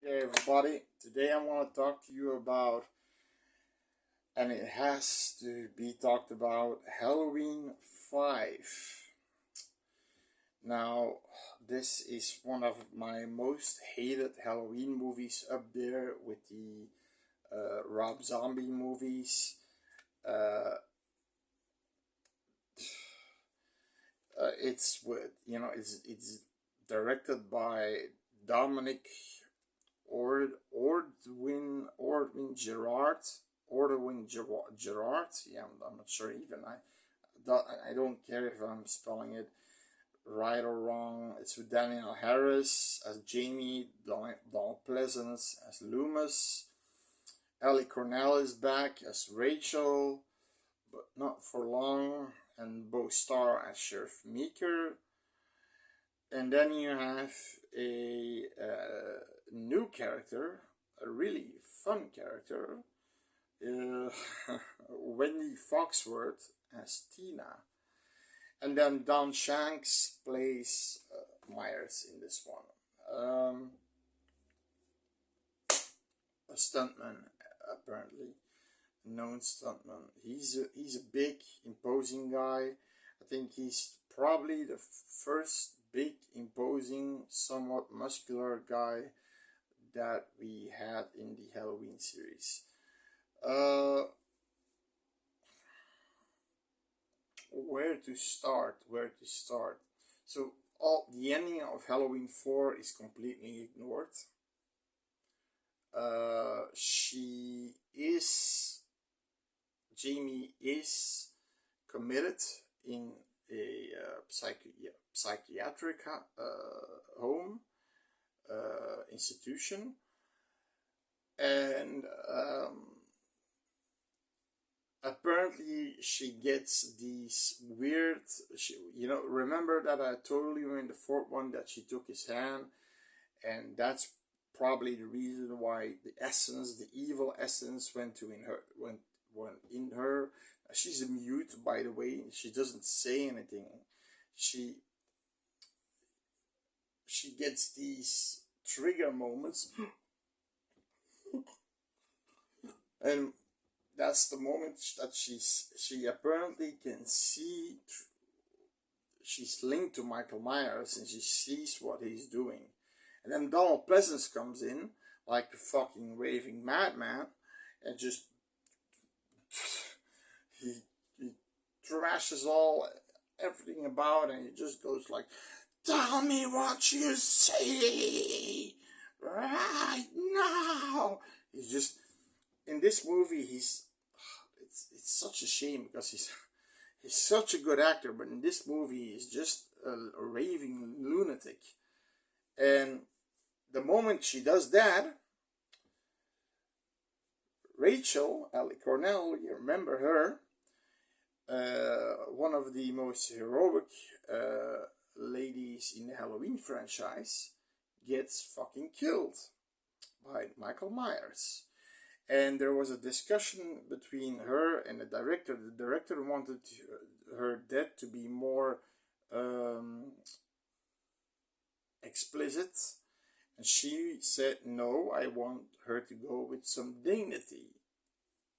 Hey everybody, today I want to talk to you about, and it has to be talked about, Halloween 5. Now, this is one of my most hated Halloween movies, up there with the Rob Zombie movies. Uh, it's with, it's directed by Dominic Ordwin Gerard. Gerard. Yeah, I'm not sure even. I don't care if I'm spelling it right or wrong. It's with Daniel Harris as Jamie, Donald Pleasance as Loomis, Ellie Cornell is back as Rachel, but not for long, and Bo Starr as Sheriff Meeker. And then you have a new character, a really fun character, uh, Wendy Foxworth as Tina. And then Don Shanks plays Myers in this one. A stuntman, apparently. A known stuntman. He's a big, imposing guy. I think he's probably the first big, imposing, somewhat muscular guy that we had in the Halloween series. Where to start? So, the ending of Halloween 4 is completely ignored. She is Jamie is committed in a psychiatric home institution, and apparently she gets these weird. Remember that I told you in the fourth one that she took his hand, and that's probably the reason why the evil essence, went in her. She's a mute, by the way. She doesn't say anything. She gets these trigger moments, and that's the moment that she apparently can see. She's linked to Michael Myers, and she sees what he's doing. And then Donald Pleasance comes in like a fucking raving madman, and just he trashes everything about, and he just goes like, "Tell me what you see right now." He's just in this movie. It's such a shame because he's such a good actor, but in this movie he's just a raving lunatic. And the moment she does that, Rachel, Ellie Cornell, you remember her, one of the most heroic ladies in the Halloween franchise, gets fucking killed by Michael Myers. And there was a discussion between her and the director. The director wanted her death to be more explicit, and she said, "No, I want her to go with some dignity,"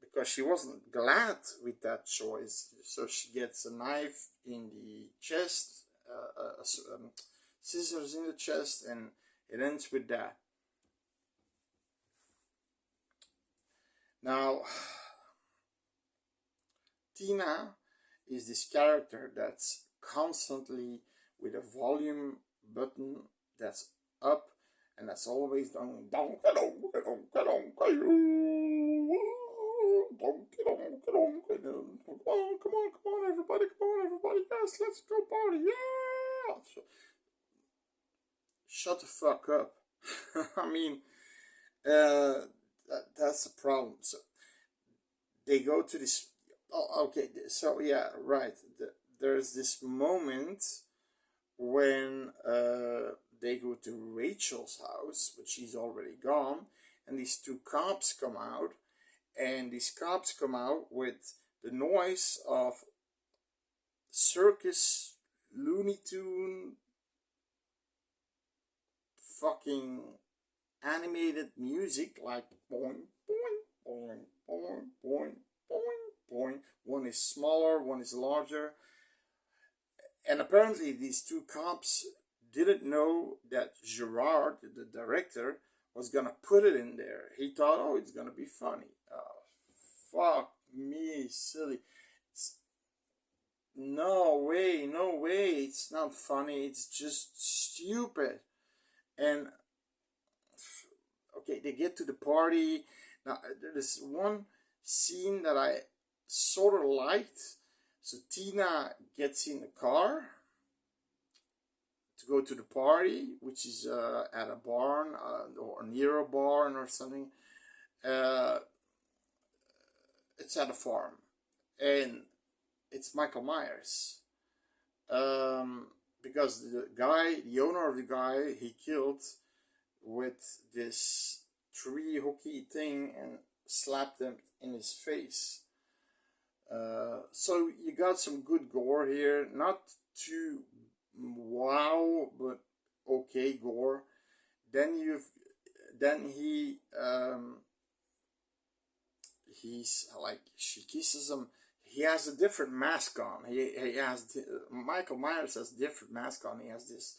because she wasn't glad with that choice. So she gets a knife in the chest, scissors in the chest, and it ends with that. Now, Tina is this character that's constantly with a volume button that's up, and that's always done. Come on, everybody, yes, let's go party, yeah. So, shut the fuck up. I mean, that's the problem. So they go to this. Oh, okay. So yeah, right. There's this moment when they go to Rachel's house, but she's already gone, and these two cops come out, and these cops come out with the noise of circus, Looney Tune, fucking animated music, like boing, boing, boing, boing, boing, boing, boing. One is smaller, one is larger. And apparently these two cops didn't know that Gerard, the director, was gonna put it in there. He thought, oh, it's gonna be funny. Oh, fuck me, silly. It's, no way, no way. It's not funny. It's just stupid. And okay, they get to the party. Now, there's one scene that I sort of liked. So Tina gets in the car to go to the party, which is at a barn or near a barn or something. Uh, it's at a farm, and it's Michael Myers. Um, because the guy, the owner of the guy, he killed with this tree hooky thing and slapped him in his face. So you got some good gore here, not too wow, but okay gore. Then he's like, she kisses him. He has a different mask on. He has Michael Myers has different mask on. He has this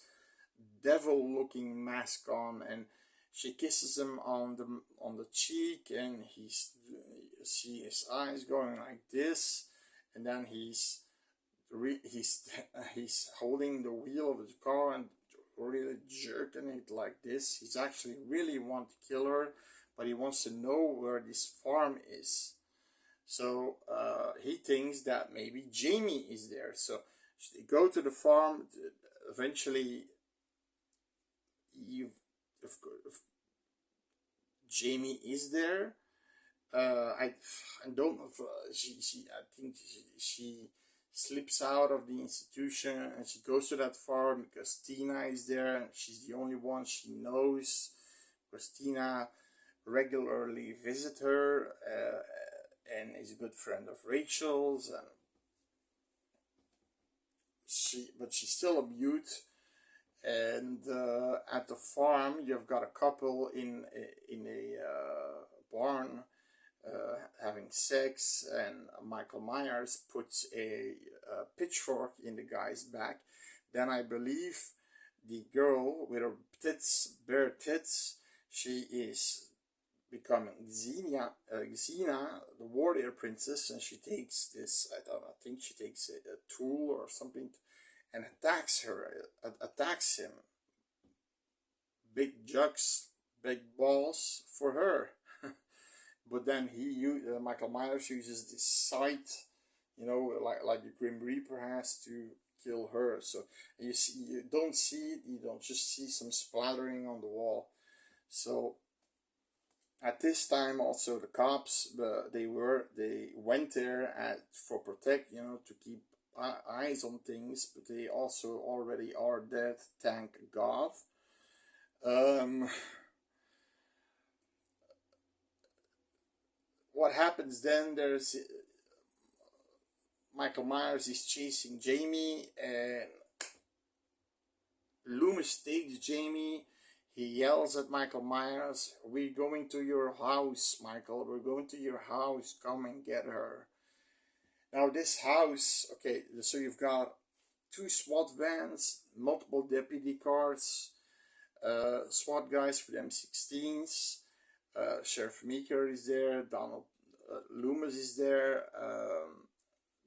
devil looking mask on, and she kisses him on the cheek, and you see his eyes going like this, and then he's he's holding the wheel of the car and really jerking it like this. He's actually really want to kill her, but he wants to know where this farm is. So he thinks that maybe Jamie is there. So they go to the farm. Eventually, if Jamie is there. I don't know if she I think she slips out of the institution and she goes to that farm because Tina is there and she's the only one she knows, because Tina regularly visit her and is a good friend of Rachel's, and but she's still a mute. And at the farm, you've got a couple in a barn having sex, and Michael Myers puts a pitchfork in the guy's back. Then I believe the girl with her tits, bare tits, she is becoming Xena, the warrior princess, and she takes this. I think she takes a tool or something and attacks him. Big jugs, big balls for her. But then Michael Myers uses this sight, like the Grim Reaper has to kill her. So you don't see it, you don't just see some splattering on the wall. So at this time, also the cops, they went there for protect, to keep eyes on things, but they also already are dead. Thank God. What happens then? There's Michael Myers is chasing Jamie, and Loomis takes Jamie. He yells at Michael Myers, "We're going to your house, Michael. We're going to your house. Come and get her." Now this house, okay, so you've got two SWAT vans, multiple deputy cars, SWAT guys with M16s. Sheriff Meeker is there. Donald Loomis is there.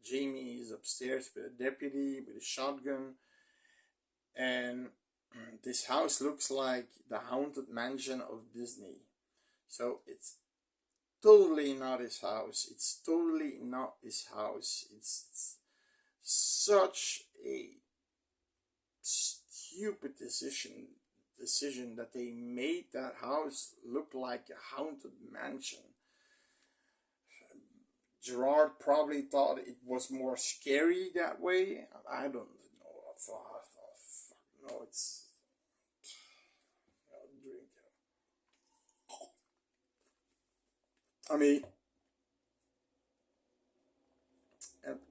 Jamie is upstairs with a deputy with a shotgun, and this house looks like the haunted mansion of Disney. So it's totally not his house. It's totally not his house. It's such a stupid decision that they made that house look like a haunted mansion. Gerard probably thought it was more scary that way. I don't know. No, it's drink. I mean,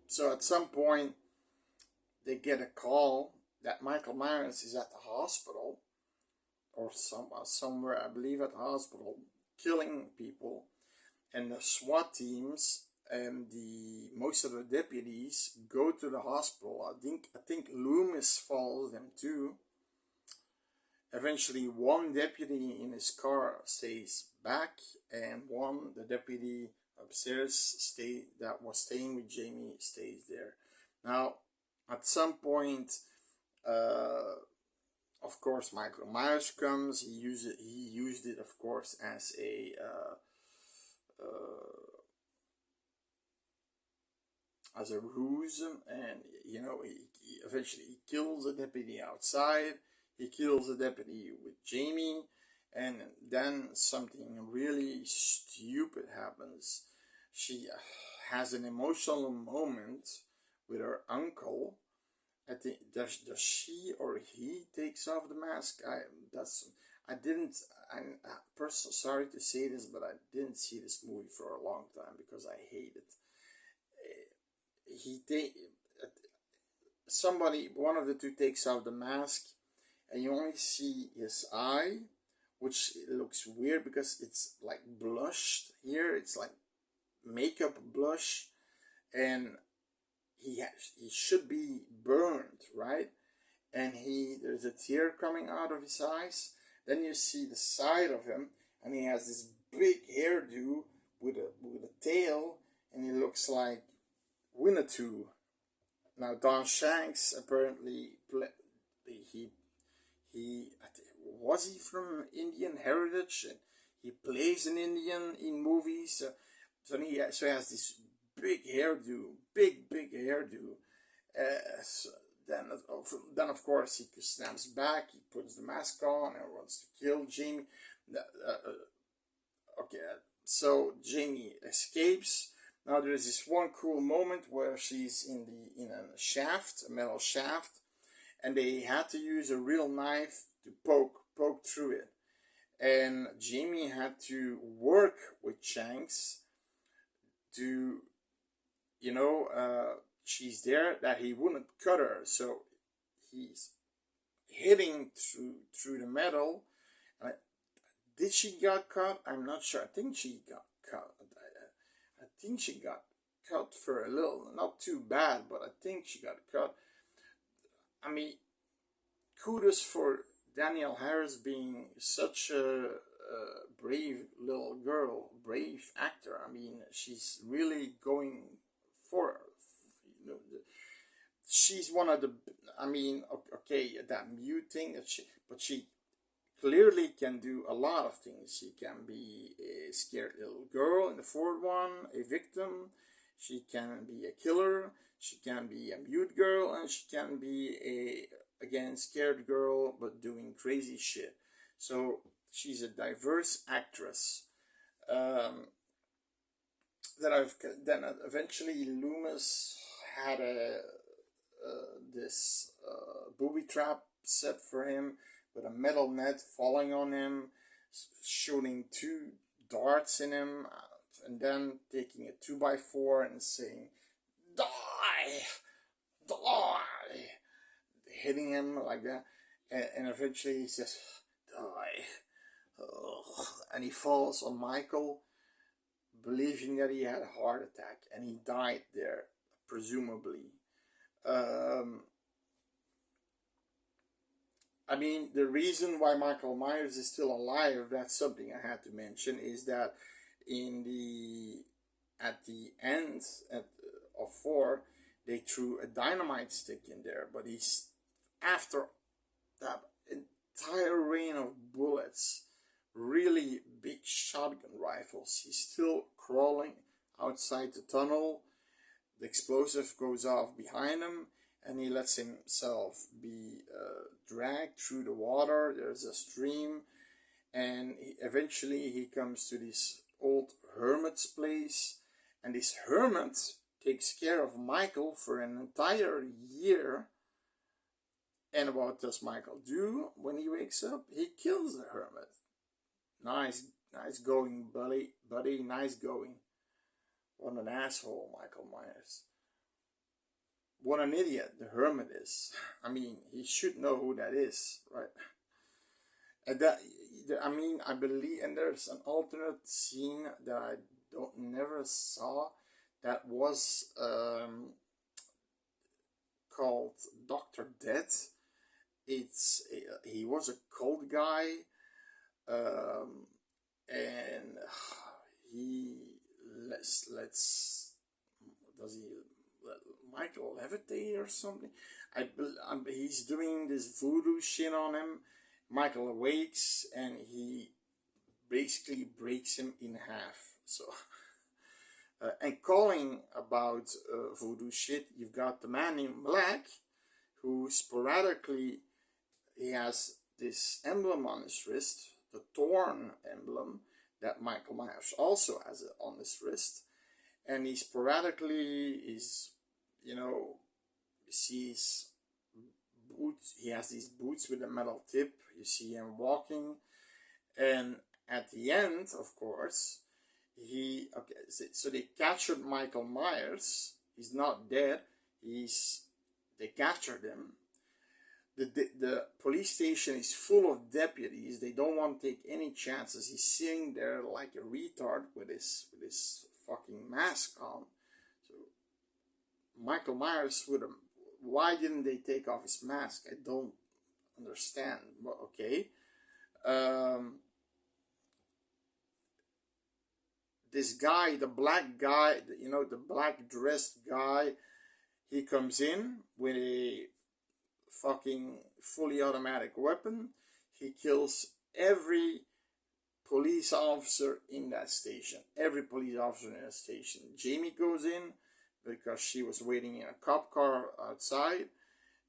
so at some point they get a call that Michael Myers is at the hospital. or somewhere, I believe at hospital, killing people, and the SWAT teams and the most of the deputies go to the hospital. I think Loomis follows them too. Eventually, one deputy in his car stays back, and the deputy upstairs that was staying with Jamie stays there. Now, at some point, uh, of course, Michael Myers comes. He used it, of course, as a ruse, and he eventually he kills the deputy outside. He kills the deputy with Jamie, and then something really stupid happens. She has an emotional moment with her uncle. I think does she or he takes off the mask. I didn't. I'm personally sorry to say this, but I didn't see this movie for a long time because I hate it. He take somebody, one of the two takes off the mask, and you only see his eye, which looks weird because it's like blushed here. It's like makeup blush, and he should be burned, right? And there's a tear coming out of his eyes. Then you see the side of him, and he has this big hairdo with a tail, and he looks like Winnetou. Now Don Shanks apparently he was he from Indian heritage, and he plays an Indian in movies. So he has this big hairdo, big hairdo. So then of course he snaps back. He puts the mask on and wants to kill Jamie. Okay, so Jamie escapes. Now there's this one cool moment where she's in a metal shaft, and they had to use a real knife to poke through it. And Jamie had to work with Shanks to, she's there that he wouldn't cut her, so he's hitting through the metal. Did she got cut? I'm not sure. I think she got cut. I think she got cut for a little, not too bad, but I think she got cut. I mean, kudos for Danielle Harris being such a brave little girl, brave actor. I mean, she's really going for, she's one of the, I mean, okay, that mute thing, but she clearly can do a lot of things. She can be a scared little girl in the fourth one, a victim. She can be a killer. She can be a mute girl, and she can be again, scared girl, but doing crazy shit. So she's a diverse actress. Then eventually Loomis had this booby trap set for him with a metal net falling on him, shooting two darts in him, and then taking a 2x4 and saying, "Die! Die!" Hitting him like that. And eventually he says, "Die." Ugh. And he falls on Michael, believing that he had a heart attack, and he died there, presumably. I mean, the reason why Michael Myers is still alive, that's something I had to mention, is that at the end of 4, they threw a dynamite stick in there, but after that entire rain of bullets, really big shotgun rifles, he's still crawling outside the tunnel. The explosive goes off behind him, and he lets himself be dragged through the water. There's a stream, and eventually he comes to this old hermit's place, and this hermit takes care of Michael for an entire year. And what does Michael do when he wakes up? He kills the hermit. Nice going, buddy, nice going. What an asshole, Michael Myers. What an idiot the hermit is. I mean, he should know who that is, right? And that, I mean, I believe, and there's an alternate scene that I don't never saw that was called Doctor Death. He was a cold guy, um, and he let's does he Michael Levitate or something? He's doing this voodoo shit on him. Michael awakes and he basically breaks him in half. So, and calling about voodoo shit, you've got the man in black who sporadically he has this emblem on his wrist, the Thorn emblem that Michael Myers also has on his wrist, and he sporadically is, you know, sees boots. He has these boots with a metal tip. You see him walking, and at the end, of course, so they captured Michael Myers. He's not dead. They captured him. The police station is full of deputies. They don't want to take any chances. He's sitting there like a retard with his fucking mask on. So Michael Myers would have. Why didn't they take off his mask? I don't understand. But okay. This guy, the black guy, the black dressed guy, he comes in with a fucking fully automatic weapon. He kills every police officer in that station. Every police officer in that station. Jamie goes in because she was waiting in a cop car outside.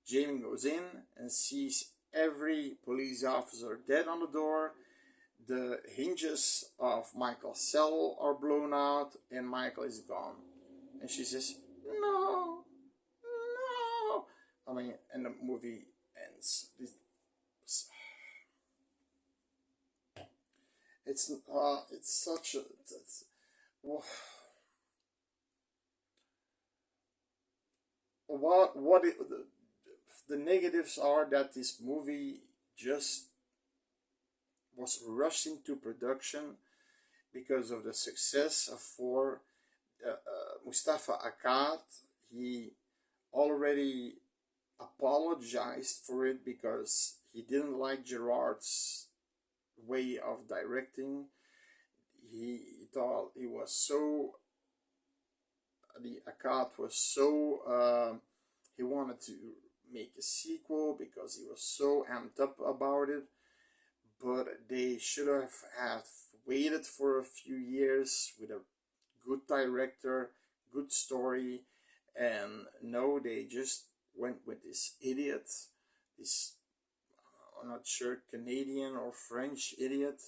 Jamie goes in and sees every police officer dead on the door. The hinges of Michael's cell are blown out and Michael is gone. And she says, no, no. I mean, and the movie ends. It's such a... the negatives are that this movie just was rushed into production because of the success of Mustafa Akkad. He already apologized for it because he didn't like Gerard's way of directing. He thought it was so... The Akkad was so... he wanted to make a sequel because he was so amped up about it. But they should have waited for a few years with a good director, good story, and no, they just went with this idiot, this, I'm not sure, Canadian or French idiot,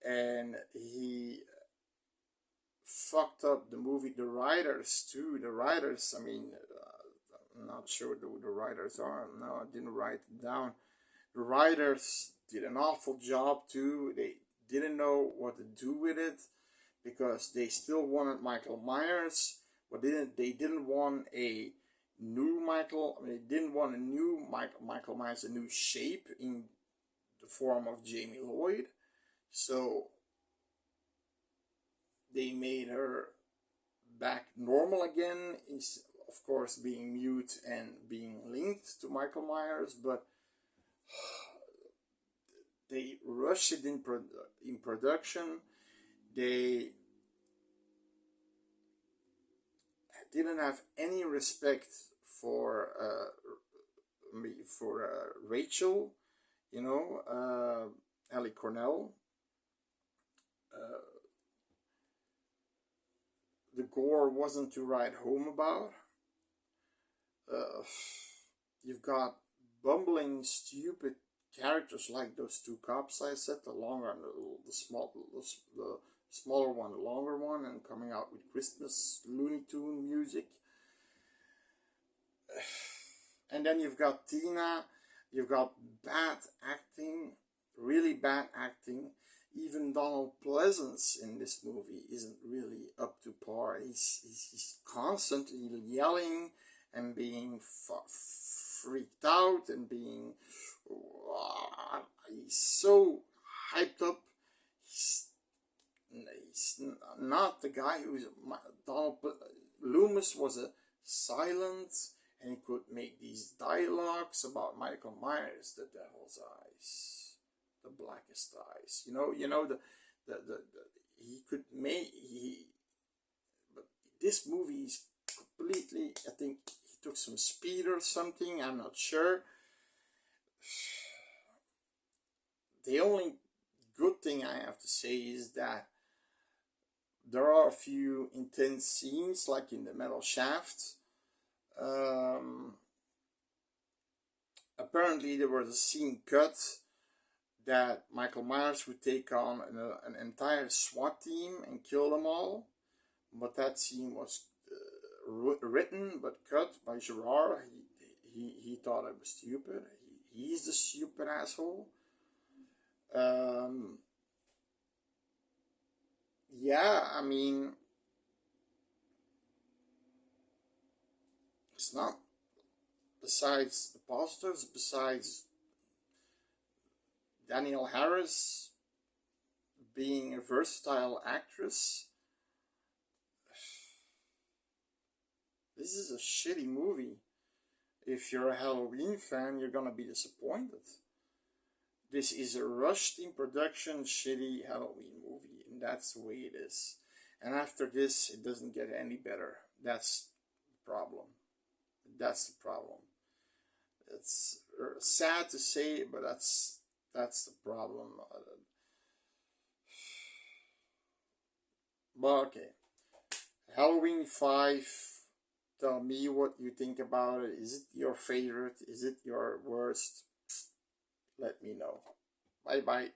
and he fucked up the movie. The writers too. The writers, I mean, I'm not sure who the writers are. No, I didn't write it down. The writers did an awful job too. They didn't know what to do with it because they still wanted Michael Myers, but they didn't want a new Michael. I mean, they didn't want a new Michael Myers, a new shape in the form of Jamie Lloyd. So they made her back normal again, of course being mute and being linked to Michael Myers, but they rushed it in production. They didn't have any respect for Rachel, Ellie Cornell. The gore wasn't to write home about. You've got bumbling, stupid characters like those two cops I said, the longer and the smaller one, the longer one, and coming out with Christmas Looney Tune music. And then you've got Tina, you've got bad acting, really bad acting. Even Donald Pleasance in this movie isn't really up to par. He's constantly yelling and being freaked out and being, he's so hyped up. He's not the guy who's Donald Loomis was a silent, and he could make these dialogues about Michael Myers, the devil's eyes, the blackest eyes. The he could make but this movie is completely. I think he took some speed or something. I'm not sure. The only good thing I have to say is that there are a few intense scenes, like in the metal shaft. Apparently, there was a scene cut that Michael Myers would take on an entire SWAT team and kill them all. But that scene was written but cut by Gerard. He thought it was stupid. He's the stupid asshole. Yeah, I mean, it's not, besides the positives, besides Danielle Harris being a versatile actress, this is a shitty movie. If you're a Halloween fan, you're gonna be disappointed. This is a rushed in production, shitty Halloween movie, and that's the way it is. And after this, it doesn't get any better. That's the problem. That's the problem. It's sad to say, but that's the problem. But okay, Halloween 5. Tell me what you think about it. Is it your favorite? Is it your worst? Let me know. Bye bye.